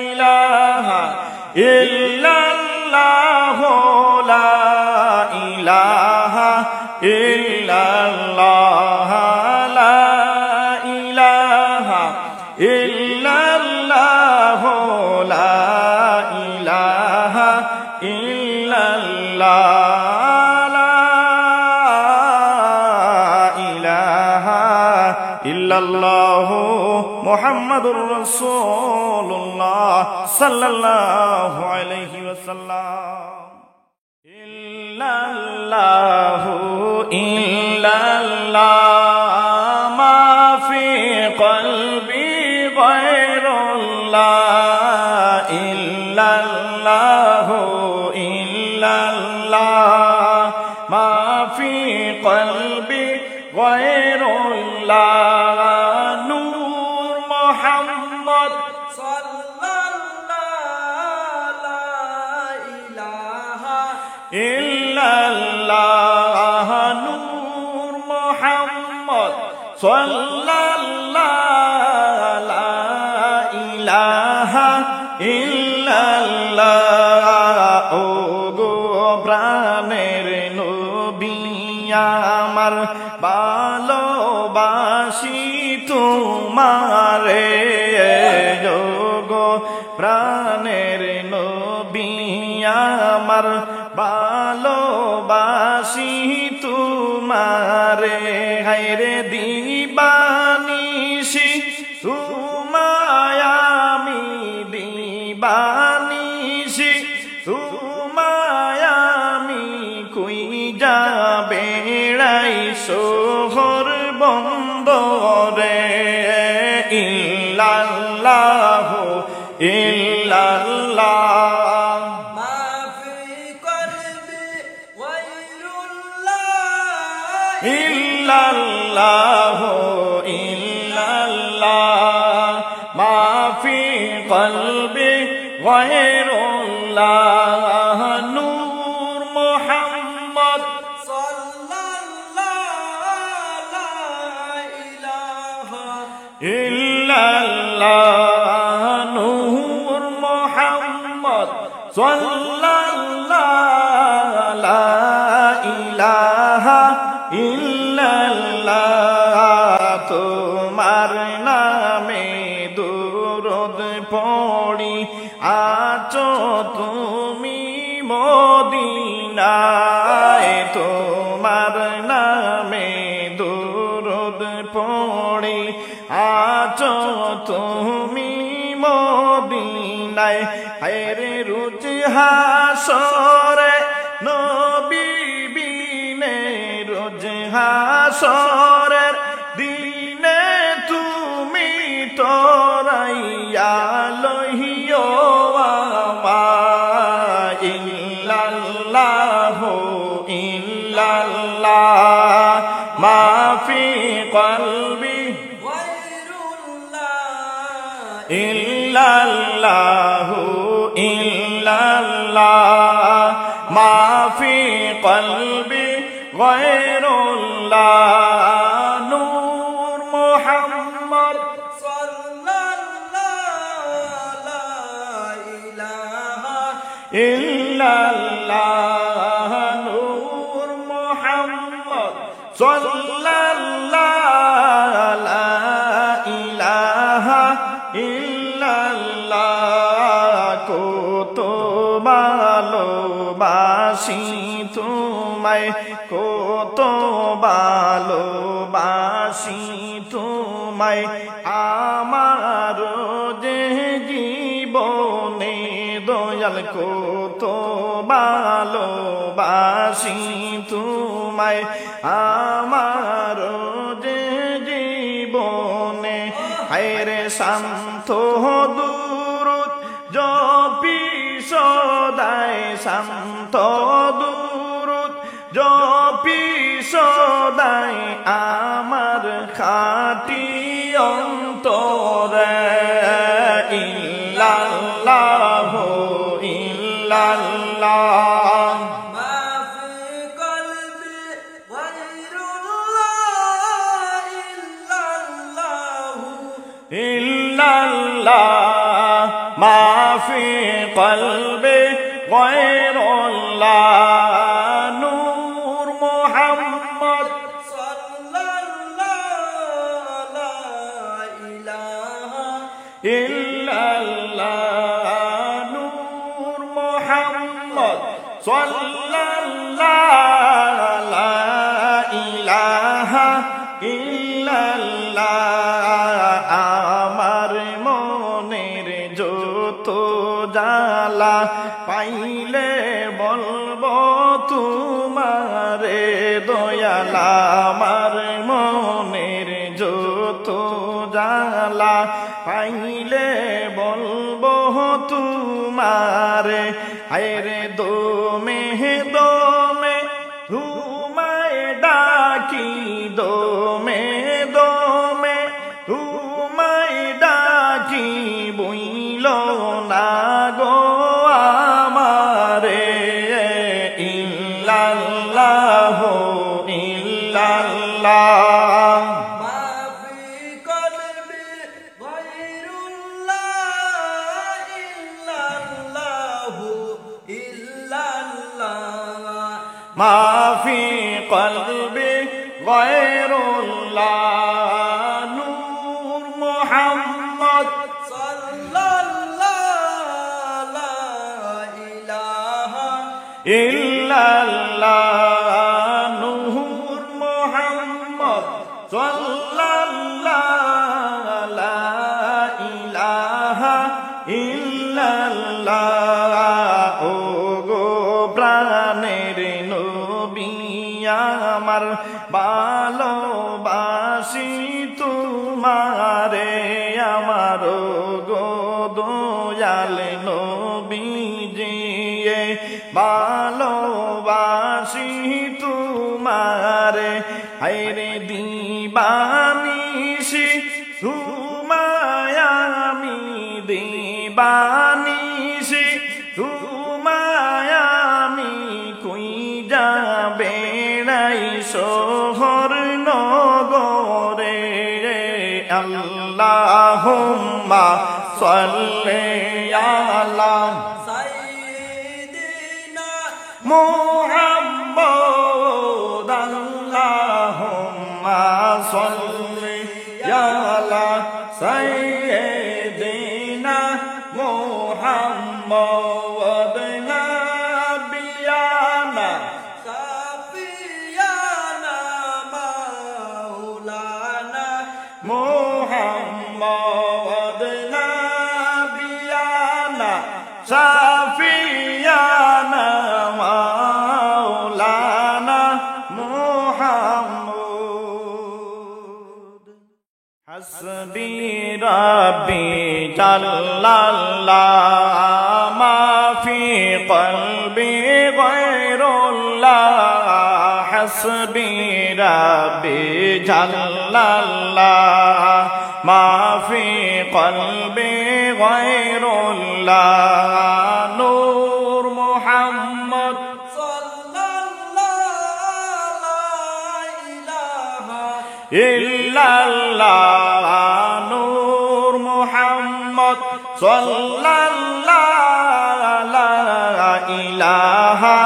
ইলাহা ইল্লাল্লাহ লা illallah, la ilaha illallah, la ilaha illallah, la ilaha illallah, Muhammadur Rasulullah sallallahu alayhi wa sallam. Illallahu illallah, ma fi qalbi ghayrullah. Illallahu illallah, ma fi qalbi ghayrullah. Nur Muhammad illallah, Nur Muhammad sallallahu, la ilaha illallah. O গো প্রাণের নবী আমার, ভালোবাসি তোমারে। গো প্রাণের নবী আমার, ভালোবাসি তোমারে। হায়রে দিবানিশি তোমায় আমি, দিবানিশি তোমায় আমি, কই যাবে বেড়াই শহর বন্দরে। ইল্লাল্লাহ ইল্লাল্লাহ, illallah illallah, ma fi qalbi ghayrullah. Nur Muhammad sallallahu, la ilaha illallah. Nur Muhammad sallallahu, la ilaha illallah. তোমার নামে দুরূদ পড়ি আছো তুমি মদিনায়। তোমার নামে দুরূদ পড়ি আছো তুমি মদিনায়। হায়রে রোজ হাসরে নবী বিনে, রোজ হাসরের দিনে তুমি তোরাইয়া লইও আমায়। ইল্লাল্লাহ ইল্লাল্লাহ, মা ফি কলবি ghayrullah. illallah illallah, ma fi qalbi ghayrullah. Nur Muhammad sallallahu, la ilaha illallah. Nur Muhammad sallallahu, la ilaha illallah. কত ভালোবাসি তোমায়, কত ভালোবাসি তোমায়। আমার যে জীবনে দয়াল, কত ভালোবাসি তোমায়। আমার যে জীবনে, হায়রে শান্ত দুরূদ জপি সদায়, শান্ত দুরূদ জপি সদায়। আমার খাঁটি অন্তরে। ইল্লাল্লাহ ইল্লাল্লাহ, ma fi qalbi ghayrullah. illallah, ma fi qalbi ghayrullah. Nur Muhammad Muhammad সাল্লাল্লাহু লা ইলাহা ইল্লাল্লাহ আমার মনের যত জ্বালা পাইলে বলবো তোমারে দয়ালা আমার মনের যত জ্বালা পাইলে বলবো তোমারে আরে দমে দমে তোমায় ডাকি দমে দমে তোমায় ডাকি বইল না গো আমারে ইল্লাল্লাহ ইল্লাল্লাহ মাফি কলবি গায়রুল্লাহ ইল্লাল্লাহু ইল্লাল্লাহ মাফি কলবি গায়রুল্লাহ নূর মুহাম্মদ সাল্লাল্লাহু লা ইলাহা ইল্লাল্লাহ নূর মুহাম্মদ সাল্লাল্লাহু লা ইলাহা ইল্লাল্লাহ ও গো প্রাণের নবী আমার ভালোবাসি তোমারে আমার গো দয়াল নবীজি ভালোবাসি তোমারে হায়রে দিবানিশি তোমায় আমি দিবানিশি তোমায় আমি কই যাবে নাই শহর নগরে আল্লাহুম্মা সাল্লি আলা সাইয়্যিদিনা মুহাম্মদ আল্লাহুম্মা সাল্লি আলা সাইয়্যিদিনা মুহাম্মদ নাবিয়ানা সাফিয়ানা মাওলানা মুহাম্মদ নাবিয়ানা সাফিয়ানা মাওলানা মুহাম্মদ হাসবি রাব্বি জাল্লাল্লাহ মা ফি কলবি গায়রুল্লাহ হাসবি রাব্বি জাল্লাল্লাহ মা ফি কলবি গায়রুল্লাহ নূর মুহাম্মদ সাল্লাল্লাহু লা ইলাহা ইল্লাল্লাহ নূর মুহাম্মদ সাল্লাল্লাহু লা ইলাহা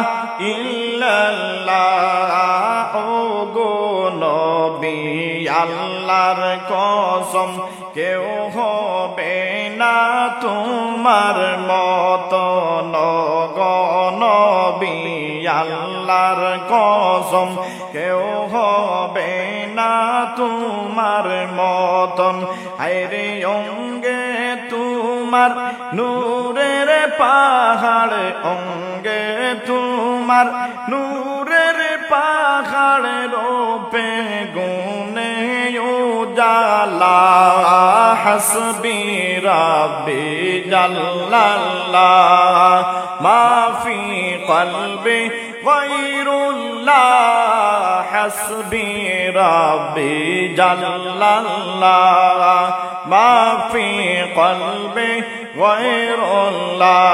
ইল্লাল্লাহ ও গো নবী আল্লাহর কসম কেউ হবে না তোমার মতো নবী আল্লাহর কসম কেউ হবে না তোমার মতন আইরে অঙ্গে তোমার নূরের পাহাড় অঙ্গে তোমার নূরের পাহাড় রূপে গুনে উজালা হাসবি রাব্বি জাল্লাল্লাহ মা ফি কলবি গায়রুল্লাহ হাসবি রাব্বি জাল্লাল্লাহ মা ফি কলবি গায়রুল্লাহ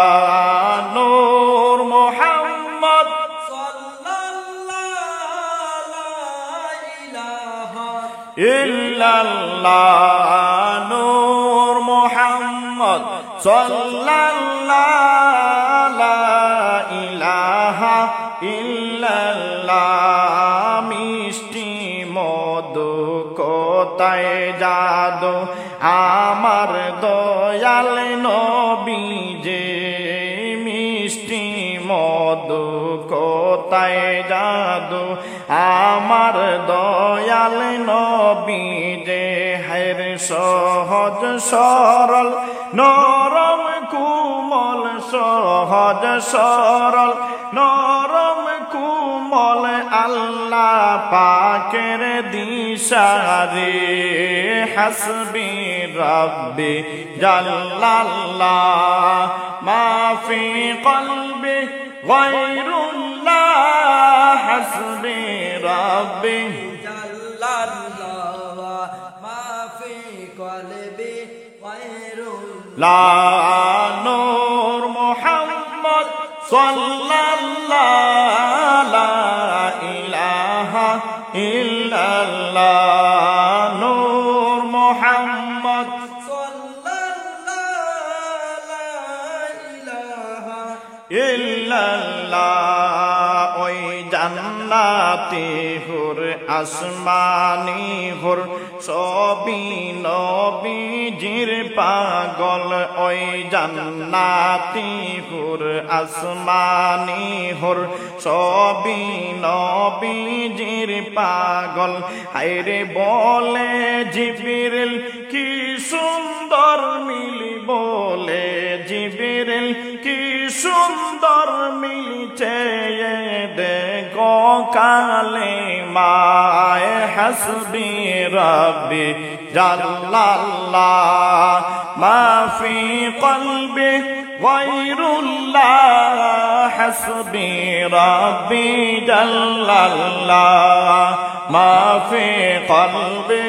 নূর মুহাম্মদ সাল্লাল্লাহু লা ইলাহা ইল্লাল্লাহ নূর মুহাম্মদ সাল্লাল্লাহু লা ইলাহা ইল্লাল্লাহ মিষ্টি মধু কোথায় জাদু আমার দয়াল নবী যে মিষ্টি মধু কোথায় জাদু আমার দয়াল নবী যে হের সহজ সরল নরম কুমল সহজ সরল নরম কুমল আল্লাহ পাকের দিশারে হাসবি রব্বি জাল্লাল্লাহ মাফি কলবি গায়রুল্লাহ হাসবি রব্বি জাল্লাল্লাহ মাফি কলবি গায়রুল্লাহ লা নূর মুহাম্মদ সাল্লাল্লাহু লা ইলাহা ইল্লাল্লাহ নূর মুহাম্মদ ইল্লাল্লাহ ওই জান্নাতি হুর আসমানি হুর সবই নবীজির পাগল ওই জান্নাতি হুর আসমানি হুর সবই নবীজির পাগল হায়রে বলে জিবরিল কি সুন্দর মিলি বলে জিবরিল কি সুন্দর মিলছে দেখো কালেমায়ে হাসবি রব্বি জাল্লাল্লাহ মাফি কলবি গায়রুল্লাহ হাসবি রব্বি জাল্লাল্লাহ মাফি কলবি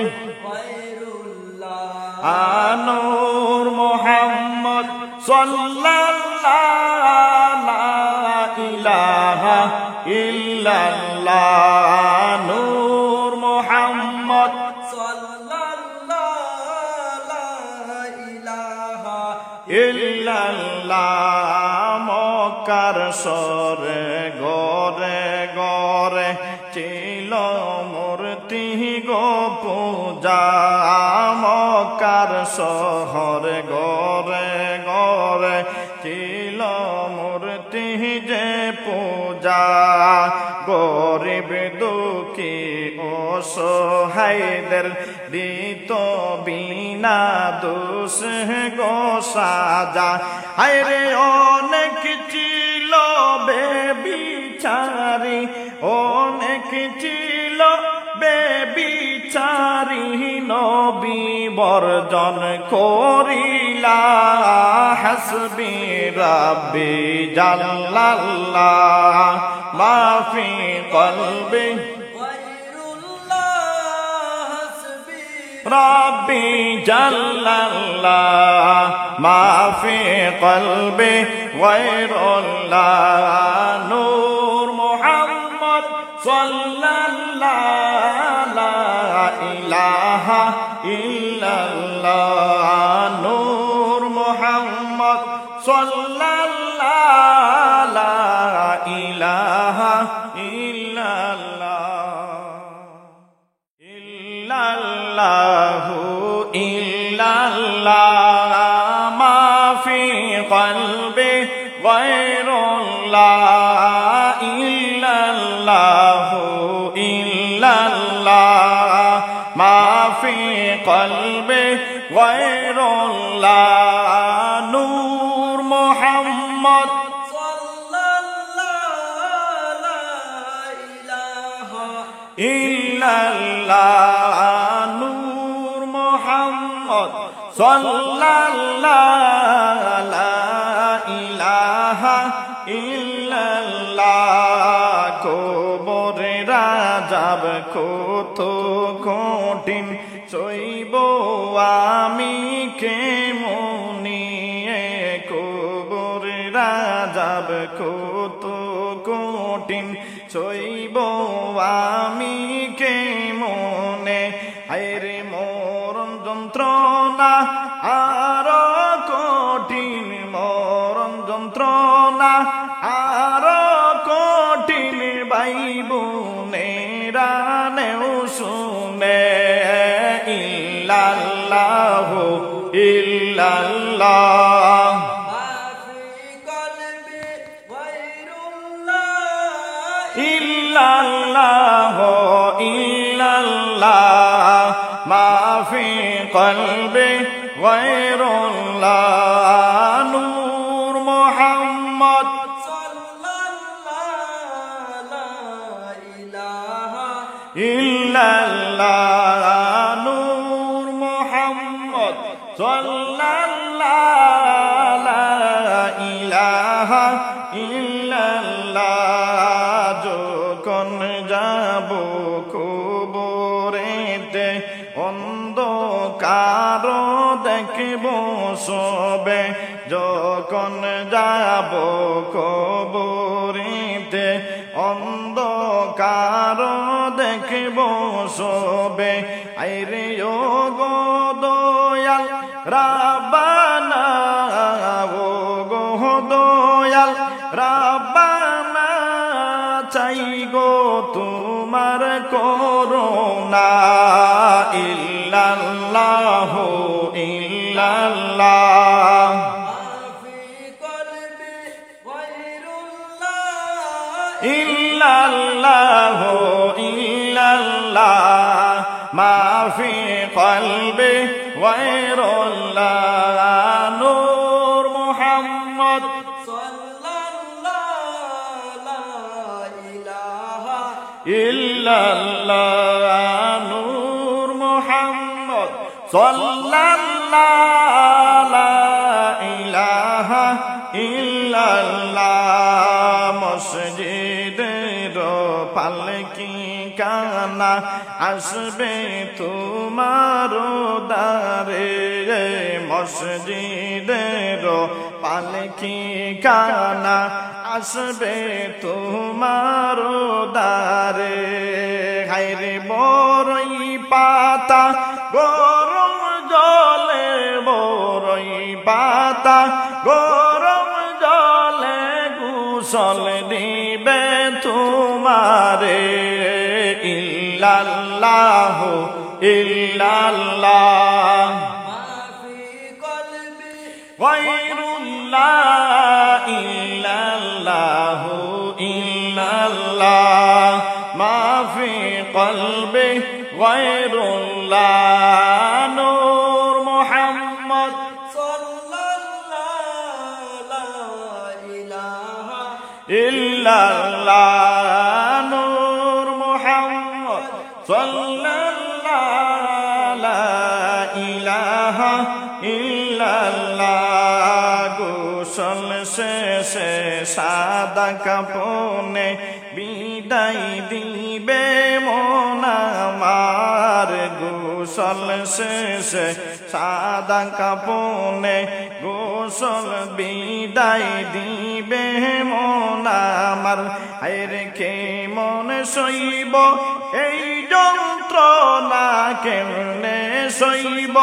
নূর মুহাম্মদ সাল্লাল্লাহু লা ইলাহা ইল্লাল্লাহ নূর মুহাম্মদ সাল্লাল্লাহু লা ইলাহা ইল্লাল্লাহ মক্কার সরে গরে গরে ছিল মূর্তি গো পূজা মক্কার শহর গরে গরে ছিল মূর্তি যে পূজা গরিব দুঃখী অসহায়দের দিত বিনা দোষ গো সাজা হায়রে অনেক ছিল বেবিচারি অনেক ছিল বেবিচারি নবী বর্জন করিলা হাসবি রব্বি জাল্লাল্লাহ মাফি কলবি ربي جل الله ما في قلبي غير الله نور محمد صلى الله لا إله إلا الله نور محمد صلى الله لا إله إلا الله إلا الله إلا الله ما في قلبي غير الله إلا الله إلا الله ما في قلبي غير الله نور محمد إلا الله نور محمد صلى الله لا إله إلا الله কবর রাজাব কত কঠিন সইব আমি কেমনিয়ে কবর রাজাব কত কঠিন সইব আমি কেমনে হায়রে মরণ যন্ত্রণা আর কঠিন মরণ যন্ত্রণা আর কঠিন বাইবুনেরা নেও শুনে ইল্লাল্লাহু ইল্লাল্লাহ ইল্লাল্লাহ ইল্লাল্লাহ মা ফি কলবি গায়রুল্লাহ নূর মুহাম্মদ ইল্লাল্লাহ নূর মুহাম্মদ সাল্লাল্লাহু লা ইলাহা ইল্লাল্লাহ যখন যাব কবরেতে অন্ধকার দেখব সবে যখন যাব কবরেতে অন্ধকার দেখব সবে আইরে ও গো দয়াল রাব্বানা ও গো দয়াল রাব্বানা চাই গো তোমার করুণা ইল্লাল্লাহ ইল্লাল্লাহ ইল্লাল্লাহ ইল্লাল্লাহ মা ফি কলবি গায়রুল্লাহ নূর মুহাম্মদ ইল্লাল্লাহ নূর মুহাম্মদ সাল্লাল্লাহু লা ইলাহা ইল্লাল্লাহ মসজিদের পালকি কানা আসবে তোমার দ্বারে মসজিদের পালকি কানা আসবে তোমার দ্বারে হায়রে বড়ই পাতা গরম জলে বড়ই পাতা গরম জলে গোসল দিবে তোমারে ইল্লাল্লাহ ইল্লাল্লাহ গায়রুল্লাহ ইল্লাল্লাহ ইল্লাল্লাহ মা ফি কলবি গায়রুল্লাহ নূর মুহাম্মদ ইল্লাল্লাহ নূর মুহাম্মদ সাল্লাল্লাহু লা ইলাহা ইল্লাল্লাহ গোসল শেষে সাদা কাফনে বিদায় দিবে মন আমার গোসল শেষে সাদা কাফনে গোসল বিদায় দিবে মন আমার হায়রে কে মন সইব এই যন্ত্রণা কেমনে সইব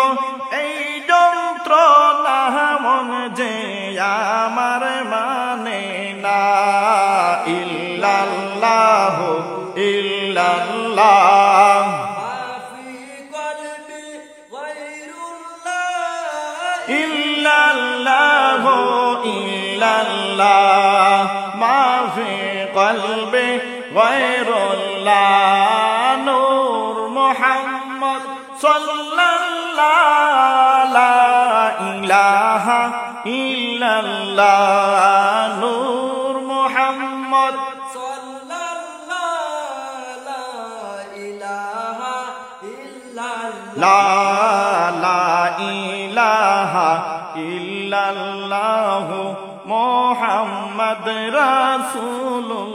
এই যন্ত্রণা মন যে আমার মানে না ইল্লাল্লাহ ইল্লাল্লাহ ইল্লাল্লাহ ইল্লাল্লাহ মা ফি কলবি গায়রুল্লাহ নূর মুহাম্মদ সাল্লাল্লাহু লা ইলাহা ইল্লাল্লাহ নূর মুহাম্মদ লা ইলাহা ইল্লাল্লাহ মুহাম্মদ রাসূলুল্লাহ।